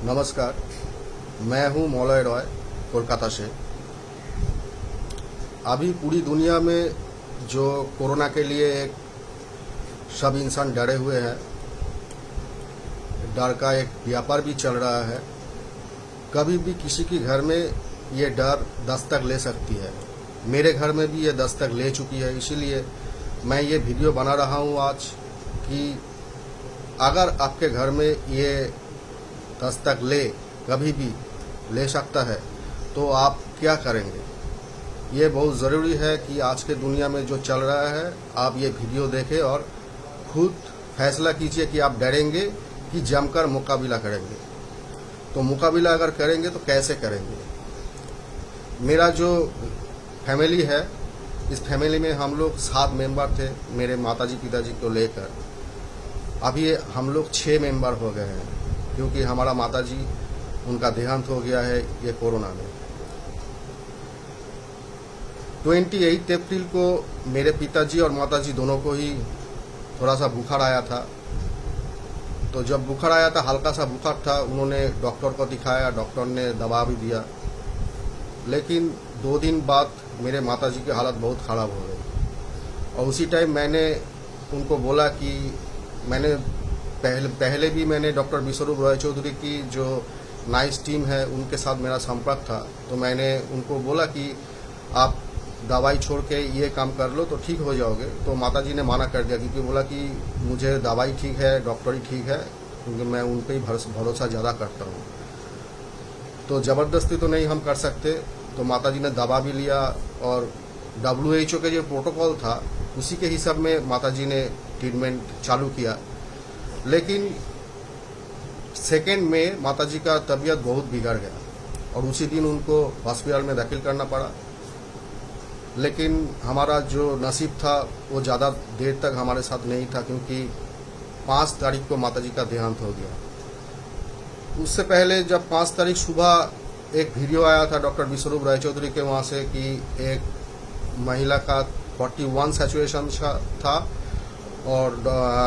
नमस्कार, मैं हूं मौलय रॉय कोलकाता से। अभी पूरी दुनिया में जो कोरोना के लिए एक सब इंसान डरे हुए हैं, डर का एक व्यापार भी चल रहा है। कभी भी किसी के घर में ये डर दस्तक ले सकती है। मेरे घर में भी ये दस्तक ले चुकी है, इसीलिए मैं ये वीडियो बना रहा हूँ आज कि अगर आपके घर में ये दस्तक कभी भी ले सकता है तो आप क्या करेंगे। ये बहुत ज़रूरी है कि आज के दुनिया में जो चल रहा है आप ये वीडियो देखें और खुद फैसला कीजिए कि आप डरेंगे कि जमकर मुकाबला करेंगे। तो मुकाबला अगर करेंगे तो कैसे करेंगे। मेरा जो फैमिली है, इस फैमिली में हम लोग 7 मेंबर थे, मेरे माताजी पिताजी को लेकर। अभी हम लोग 6 मेंबर हो गए हैं, क्योंकि हमारा माताजी उनका देहांत हो गया है ये कोरोना में। 28 अप्रैल को मेरे पिताजी और माताजी दोनों को ही थोड़ा सा बुखार आया था। तो जब बुखार आया था, हल्का सा बुखार था, उन्होंने डॉक्टर को दिखाया, डॉक्टर ने दवा भी दिया। लेकिन 2 दिन बाद मेरे माताजी की हालत बहुत ख़राब हो गई। और उसी टाइम मैंने उनको बोला कि मैंने पहले भी मैंने डॉक्टर विश्वरूप रॉय चौधरी की जो नाइस टीम है उनके साथ मेरा संपर्क था। तो मैंने उनको बोला कि आप दवाई छोड़ के ये काम कर लो तो ठीक हो जाओगे। तो माताजी ने मना कर दिया, क्योंकि बोला कि मुझे दवाई ठीक है, डॉक्टर ही ठीक है, क्योंकि मैं उन पर ही भरोसा ज़्यादा करता हूँ। तो ज़बरदस्ती तो नहीं हम कर सकते। तो माताजी ने दवा भी लिया और WHO के जो प्रोटोकॉल था उसी के हिसाब में माताजी ने ट्रीटमेंट चालू किया। लेकिन 2 मई माताजी का तबीयत बहुत बिगड़ गया और उसी दिन उनको हॉस्पिटल में दाखिल करना पड़ा। लेकिन हमारा जो नसीब था वो ज़्यादा देर तक हमारे साथ नहीं था, क्योंकि 5 तारीख को माताजी का देहांत हो गया। उससे पहले जब 5 तारीख सुबह एक वीडियो आया था डॉक्टर विश्वरूप रॉय चौधरी के वहाँ से कि एक महिला का 41 सैचुरेशन था और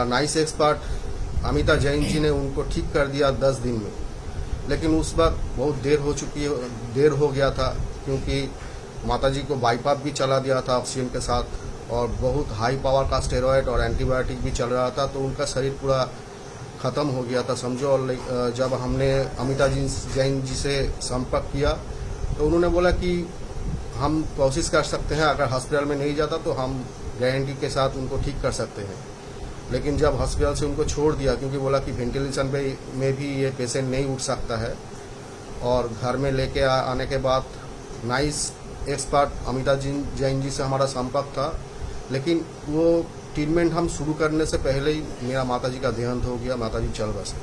नाइस एक्सपर्ट अमिता जैन जी ने उनको ठीक कर दिया 10 दिन में। लेकिन उस वक्त बहुत देर हो गया था, क्योंकि माताजी को बाईपास भी चला दिया था ऑक्सीजन के साथ और बहुत हाई पावर का स्टेरॉयड और एंटीबायोटिक भी चल रहा था। तो उनका शरीर पूरा ख़त्म हो गया था समझो। और जब हमने अमिता जैन जी से संपर्क किया तो उन्होंने बोला कि हम कोशिश कर सकते हैं, अगर हॉस्पिटल में नहीं जाता तो हम गारंटी के साथ उनको ठीक कर सकते हैं। लेकिन जब हॉस्पिटल से उनको छोड़ दिया, क्योंकि बोला कि वेंटिलेशन में भी ये पेशेंट नहीं उठ सकता है, और घर में लेके आने के बाद नाइस एक्सपर्ट अमिता जैन जी से हमारा संपर्क था। लेकिन वो ट्रीटमेंट हम शुरू करने से पहले ही मेरा माताजी का देहांत हो गया, माताजी चल बसे।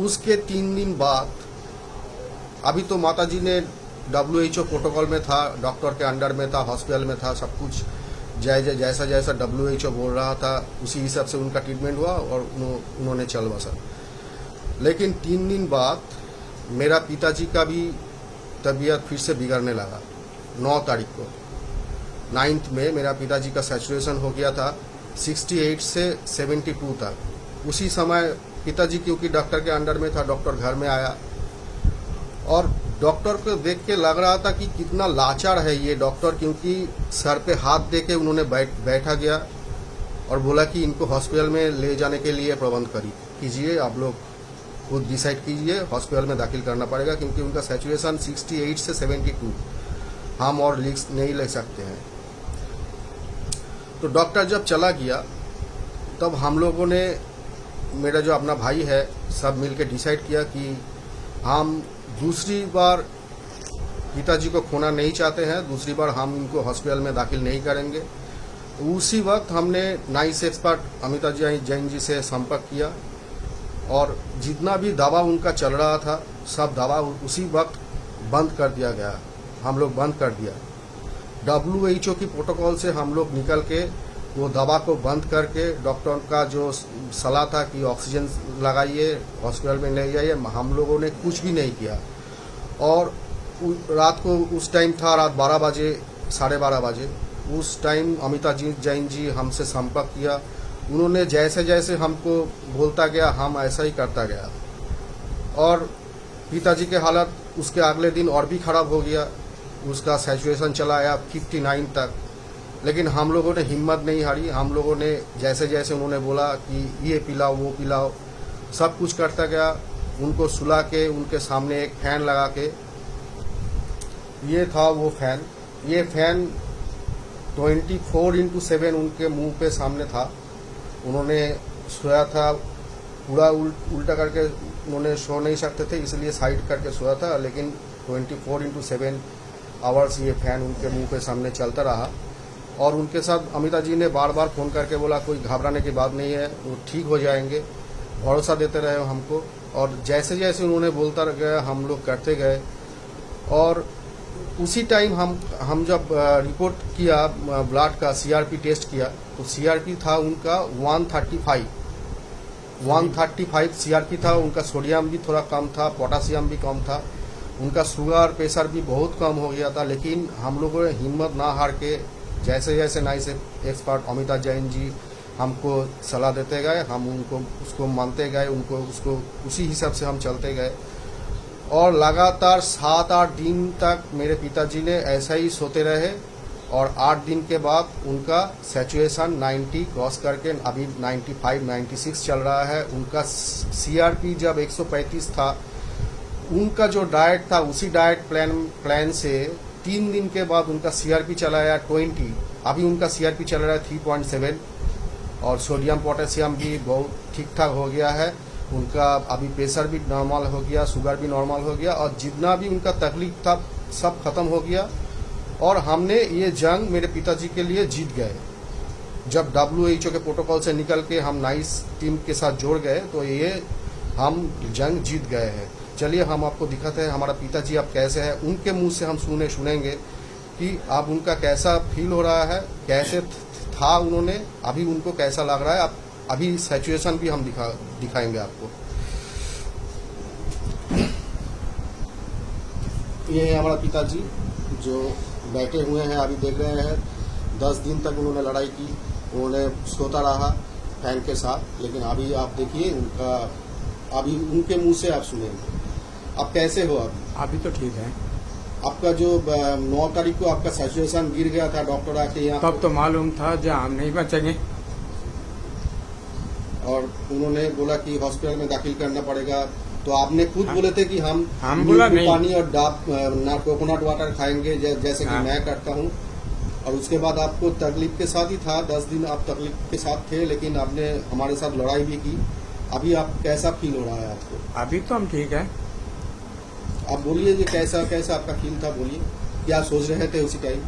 उसके 3 दिन बाद अभी तो माताजी ने WHO प्रोटोकॉल में था, डॉक्टर के अंडर में था, हॉस्पिटल में था, सब कुछ जैसा WHO बोल रहा था उसी हिसाब से उनका ट्रीटमेंट हुआ और उन्होंने चल बसा। लेकिन 3 दिन बाद मेरा पिताजी का भी तबीयत फिर से बिगड़ने लगा। 9 तारीख को 9 में मेरा पिताजी का सैचुरेशन हो गया था 68 से 72 तक। उसी समय पिताजी क्योंकि डॉक्टर के अंडर में था, डॉक्टर घर में आया और डॉक्टर को देख के लग रहा था कि कितना लाचार है ये डॉक्टर, क्योंकि सर पे हाथ दे के उन्होंने बैठा गया और बोला कि इनको हॉस्पिटल में ले जाने के लिए प्रबंध कीजिए, आप लोग खुद डिसाइड कीजिए, हॉस्पिटल में दाखिल करना पड़ेगा, क्योंकि उनका सैचुरेशन 68 से 72, हम और रिस्क नहीं ले सकते हैं। तो डॉक्टर जब चला गया तब हम लोगों ने, मेरा जो अपना भाई है, सब मिलकर डिसाइड किया कि हम दूसरी बार पिताजी को खोना नहीं चाहते हैं, दूसरी बार हम इनको हॉस्पिटल में दाखिल नहीं करेंगे। उसी वक्त हमने नाइस एक्सपर्ट अमिता जैन जी से संपर्क किया और जितना भी दवा उनका चल रहा था सब दवा उसी वक्त बंद कर दिया गया, हम लोग बंद कर दिया। WHO की प्रोटोकॉल से हम लोग निकल के वो दवा को बंद करके, डॉक्टर का जो सलाह था कि ऑक्सीजन लगाइए, हॉस्पिटल में ले जाइए, हम लोगों ने कुछ भी नहीं किया। और रात को उस टाइम था रात 12 बजे 12:30 बजे, उस टाइम अमिता जैन जी हमसे संपर्क किया। उन्होंने जैसे जैसे हमको बोलता गया हम ऐसा ही करता गया और पिताजी के हालत उसके अगले दिन और भी खराब हो गया। उसका सैचुरेशन चला आया 59 तक। लेकिन हम लोगों ने हिम्मत नहीं हारी। हम लोगों ने जैसे जैसे उन्होंने बोला कि ये पिलाओ वो पिलाओ, सब कुछ करता गया। उनको सुला के उनके सामने एक फैन लगा के, ये था वो फैन। ये फैन 24/7 उनके मुंह पे सामने था। उन्होंने सोया था, पूरा उल्टा करके उन्होंने सो नहीं सकते थे, इसलिए साइड करके सोया था। लेकिन 24/7 आवर्स ये फैन उनके मुंह पे सामने चलता रहा। और उनके साथ अमिता जी ने बार बार फ़ोन करके बोला कोई घबराने की बात नहीं है, वो ठीक हो जाएंगे, भरोसा देते रहे हमको। और जैसे जैसे उन्होंने बोलता गया हम लोग करते गए। और उसी टाइम हम जब रिपोर्ट किया ब्लड का, सीआरपी टेस्ट किया, तो सीआरपी था उनका 135 सीआरपी था। उनका सोडियम भी थोड़ा कम था, पोटासियम भी कम था, उनका शुगर प्रेशर भी बहुत कम हो गया था। लेकिन हम लोगों ने हिम्मत ना हार के, जैसे जैसे नाइस एक्सपर्ट अमिता जैन जी हमको सलाह देते गए, हम उनको उसको मानते गए, उनको उसको उसी हिसाब से हम चलते गए। और लगातार 7-8 दिन तक मेरे पिताजी ने ऐसा ही सोते रहे। और 8 दिन के बाद उनका सैचुरेशन 90 क्रॉस करके अभी 95-96 चल रहा है। उनका सीआरपी जब 135 था, उनका जो डाइट था उसी डाइट प्लान से 3 दिन के बाद उनका सीआरपी चला गया 20। अभी उनका सीआरपी चल रहा है 3.7। और सोडियम पोटेशियम भी बहुत ठीक ठाक हो गया है। उनका अभी प्रेशर भी नॉर्मल हो गया, शुगर भी नॉर्मल हो गया, और जितना भी उनका तकलीफ था सब खत्म हो गया। और हमने ये जंग मेरे पिताजी के लिए जीत गए। जब WHO के प्रोटोकॉल से निकल के हम नाइस टीम के साथ जोड़ गए तो ये हम जंग जीत गए हैं। चलिए हम आपको दिखाते हैं हमारा पिताजी अब कैसे है। उनके मुंह से हम सुनेंगे कि अब उनका कैसा फील हो रहा है, कैसे था उन्होंने, अभी उनको कैसा लग रहा है। अब अभी सैचुरेशन भी हम दिखाएंगे आपको। ये है हमारा पिताजी जो बैठे हुए हैं, अभी देख रहे हैं। 10 दिन तक उन्होंने लड़ाई की, उन्होंने सोता रहा फैन के साथ। लेकिन अभी आप देखिए उनका, अभी उनके मुंह से आप सुनेंगे। आप कैसे हो अभी तो ठीक है। आपका जो 9 तारीख को आपका सैचुरेशन गिर गया था, डॉक्टर आके यहाँ तब तो मालूम था जो हम नहीं बचेंगे। और उन्होंने बोला कि हॉस्पिटल में दाखिल करना पड़ेगा। तो आपने खुद बोले थे कि हम बोला नहीं, पानी और कोकोनट वाटर खाएंगे जैसे कि मैं करता हूँ। और उसके बाद आपको तकलीफ के साथ ही था, 10 दिन आप तकलीफ के साथ थे, लेकिन आपने हमारे साथ लड़ाई भी की। अभी आप कैसा फील हो रहा है आपको? अभी तो हम ठीक है। आप बोलिए ये कैसा आपका फील था, बोलिए क्या सोच रहे थे उसी टाइम?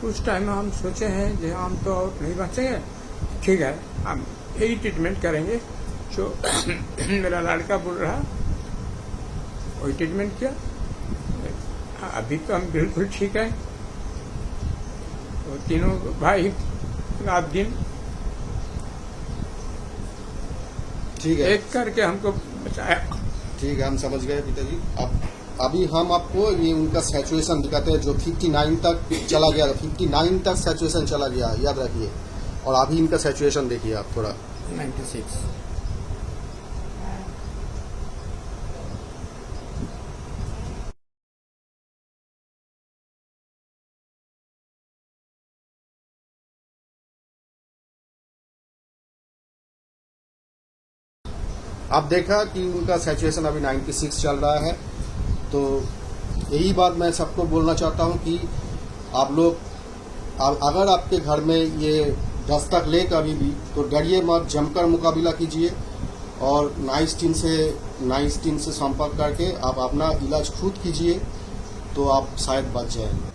उस टाइम में हम सोचे हैं कि हम तो नहीं बचेंगे, ठीक है हम यही ट्रीटमेंट करेंगे जो मेरा लड़का बोल रहा, वही ट्रीटमेंट किया। अभी तो हम बिल्कुल ठीक है। वो तीनों भाई रात दिन ठीक है, एक करके हमको बचाया। ठीक है, हम समझ गए पिताजी। अब अभी हम आपको ये उनका सैचुरेशन दिखाते हैं जो 59 तक चला गया। 59 तक सैचुरेशन चला गया, याद रखिए। और अभी इनका सैचुरेशन देखिए आप थोड़ा 96। आप देखा कि उनका सैचुरेशन अभी 96 चल रहा है। तो यही बात मैं सबको बोलना चाहता हूं कि आप लोग अगर आपके घर में ये दस्तक ले कभी भी, तो डरिए मत, जमकर मुकाबला कीजिए। और नाइस टीम से संपर्क करके आप अपना इलाज खुद कीजिए, तो आप शायद बच जाएंगे।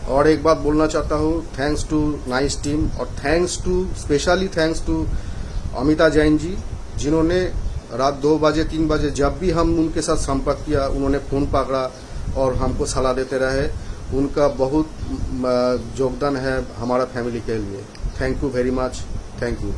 और एक बात बोलना चाहता हूँ, थैंक्स टू नाइस टीम, और specially thanks to Amita Jain ji, जिन्होंने रात 2 बजे 3 बजे जब भी हम उनके साथ संपर्क किया, उन्होंने फ़ोन पकड़ा और हमको सलाह देते रहे। उनका बहुत योगदान है हमारा फैमिली के लिए। Thank you very much, thank you.